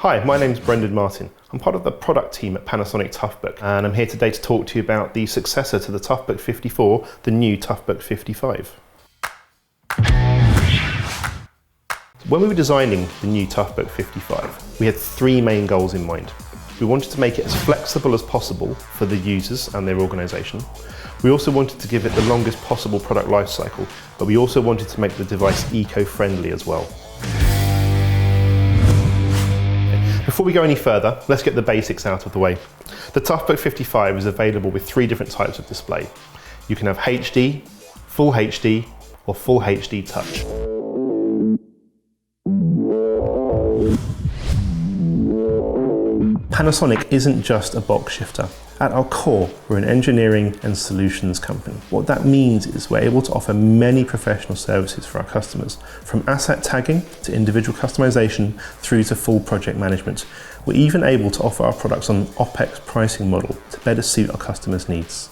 Hi, my name's Brendan Martin. I'm part of the product team at Panasonic Toughbook, and I'm here today to talk to you about the successor to the Toughbook 54, the new Toughbook 55. When we were designing the new Toughbook 55, we had three main goals in mind. We wanted to make it as flexible as possible for the users and their organisation. We also wanted to give it the longest possible product life cycle, but we also wanted to make the device eco-friendly as well. Before we go any further, let's get the basics out of the way. The Toughbook 55 is available with three different types of display. You can have HD, Full HD, or Full HD Touch. Panasonic isn't just a box shifter. At our core, we're an engineering and solutions company. What that means is we're able to offer many professional services for our customers, from asset tagging to individual customization through to full project management. We're even able to offer our products on an OpEx pricing model to better suit our customers' needs.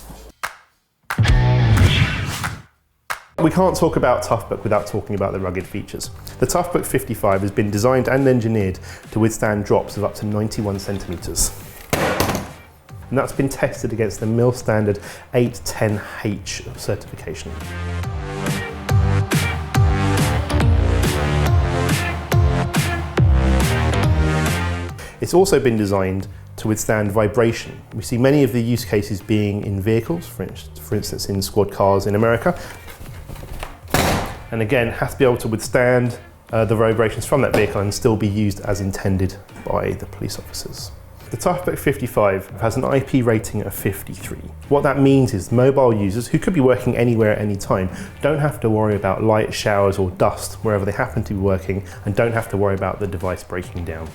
We can't talk about Toughbook without talking about the rugged features. The Toughbook 55 has been designed and engineered to withstand drops of up to 91 centimeters. And that's been tested against the MIL standard 810H certification. It's also been designed to withstand vibration. We see many of the use cases being in vehicles, for instance in squad cars in America. And again, has to be able to withstand the vibrations from that vehicle and still be used as intended by the police officers. The Toughbook 55 has an IP rating of 53. What that means is mobile users, who could be working anywhere at any time, don't have to worry about light showers or dust wherever they happen to be working, and don't have to worry about the device breaking down.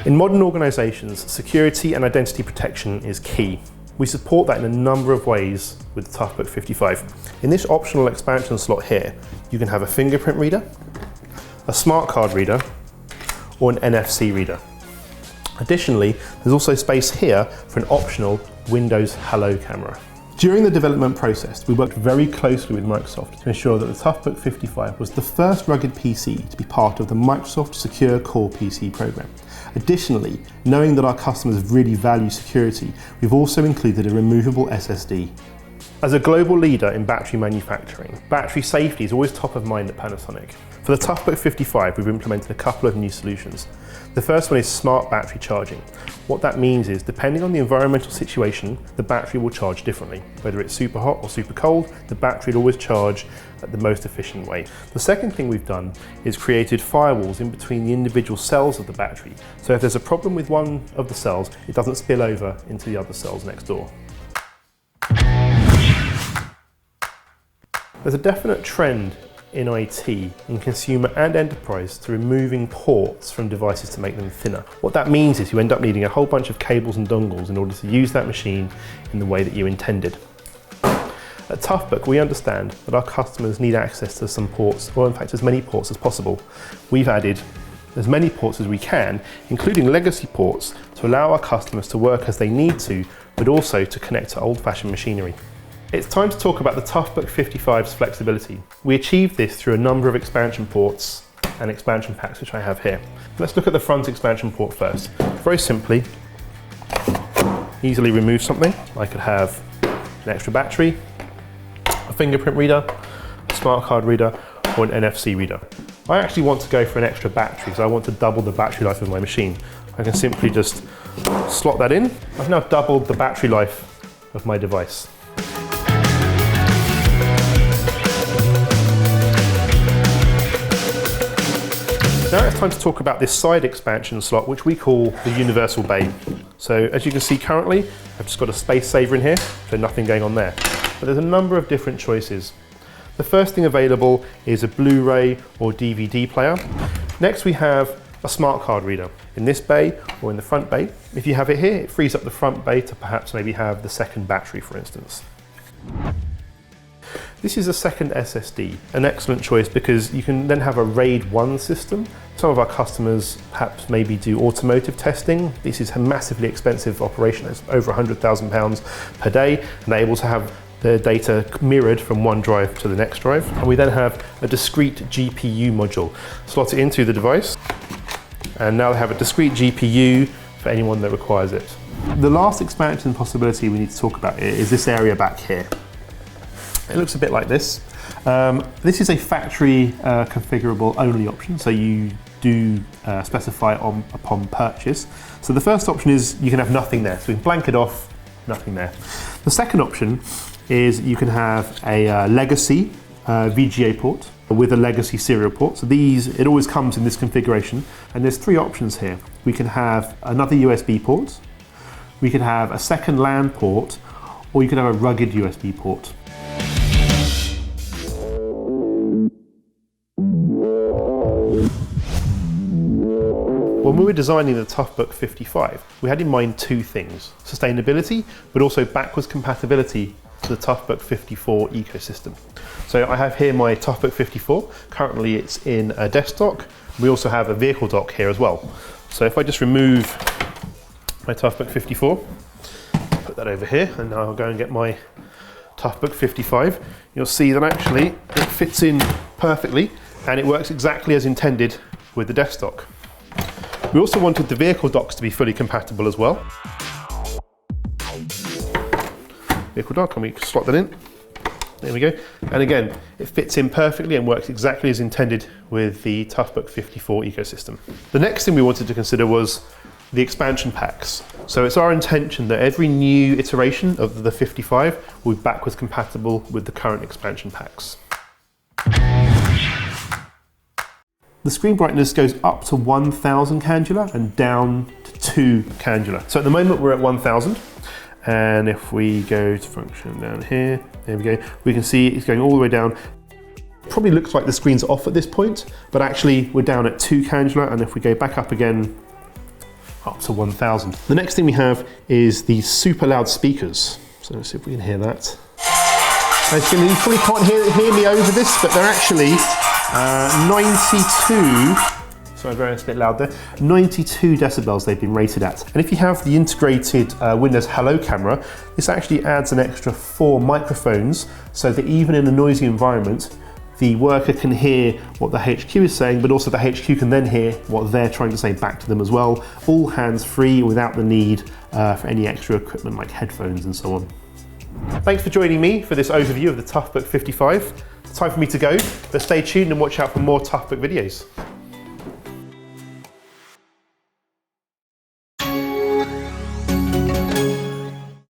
In modern organisations, security and identity protection is key. We support that in a number of ways with the Toughbook 55. In this optional expansion slot here, you can have a fingerprint reader, a smart card reader, or an NFC reader. Additionally, there's also space here for an optional Windows Hello camera. During the development process, we worked very closely with Microsoft to ensure that the Toughbook 55 was the first rugged PC to be part of the Microsoft Secure Core PC program. Additionally, knowing that our customers really value security, we've also included a removable SSD. As a global leader in battery manufacturing, battery safety is always top of mind at Panasonic. For the Toughbook 55, we've implemented a couple of new solutions. The first one is smart battery charging. What that means is, depending on the environmental situation, the battery will charge differently. Whether it's super hot or super cold, the battery will always charge at the most efficient way. The second thing we've done is created firewalls in between the individual cells of the battery. So if there's a problem with one of the cells, it doesn't spill over into the other cells next door. There's a definite trend in IT, in consumer and enterprise, to removing ports from devices to make them thinner. What that means is you end up needing a whole bunch of cables and dongles in order to use that machine in the way that you intended. At Toughbook, we understand that our customers need access to some ports, or in fact as many ports as possible. We've added as many ports as we can, including legacy ports, to allow our customers to work as they need to, but also to connect to old-fashioned machinery. It's time to talk about the Toughbook 55's flexibility. We achieved this through a number of expansion ports and expansion packs, which I have here. Let's look at the front expansion port first. Very simply, easily remove something. I could have an extra battery, a fingerprint reader, a smart card reader, or an NFC reader. I actually want to go for an extra battery because I want to double the battery life of my machine. I can simply just slot that in. I've now doubled the battery life of my device. Now it's time to talk about this side expansion slot, which we call the universal bay. So as you can see currently, I've just got a space saver in here, so nothing going on there. But there's a number of different choices. The first thing available is a Blu-ray or DVD player. Next we have a smart card reader in this bay or in the front bay. If you have it here, it frees up the front bay to perhaps maybe have the second battery, for instance. This is a second SSD, an excellent choice because you can then have a RAID 1 system. Some of our customers perhaps maybe do automotive testing. This is a massively expensive operation. It's over £100,000 per day, and they're able to have the data mirrored from one drive to the next drive. And we then have a discrete GPU module. Slot it into the device, and now they have a discrete GPU for anyone that requires it. The last expansion possibility we need to talk about is this area back here. It looks a bit like this. This is a factory configurable only option, so you do specify upon purchase. So the first option is you can have nothing there, so we can blank it off, nothing there. The second option is you can have a legacy VGA port with a legacy serial port. So it always comes in this configuration, and there's three options here. We can have another USB port, we could have a second LAN port, or you could have a rugged USB port. When we were designing the Toughbook 55, we had in mind two things: sustainability, but also backwards compatibility to the Toughbook 54 ecosystem. So I have here my Toughbook 54. Currently it's in a desk dock. We also have a vehicle dock here as well. So if I just remove my Toughbook 54, put that over here, and now I'll go and get my Toughbook 55, you'll see that actually it fits in perfectly and it works exactly as intended with the desk dock. We also wanted the vehicle docks to be fully compatible as well. Vehicle dock, and we slot that in. There we go. And again, it fits in perfectly and works exactly as intended with the Toughbook 54 ecosystem. The next thing we wanted to consider was the expansion packs. So it's our intention that every new iteration of the 55 will be backwards compatible with the current expansion packs. The screen brightness goes up to 1000 candela and down to 2 candela. So at the moment we're at 1000, and if we go to function down here, there we go, we can see it's going all the way down. Probably looks like the screen's off at this point, but actually we're down at 2 candela, and if we go back up again, up to 1000. The next thing we have is the super loud speakers. So let's see if we can hear that. As you probably can't hear me over this, but they're actually 92, sorry, it's a bit loud there, 92 decibels they've been rated at. And if you have the integrated Windows Hello camera, this actually adds an extra 4 microphones, so that even in a noisy environment, the worker can hear what the HQ is saying, but also the HQ can then hear what they're trying to say back to them as well, all hands-free without the need for any extra equipment like headphones and so on. Thanks for joining me for this overview of the Toughbook 55. It's time for me to go, but stay tuned and watch out for more Toughbook videos.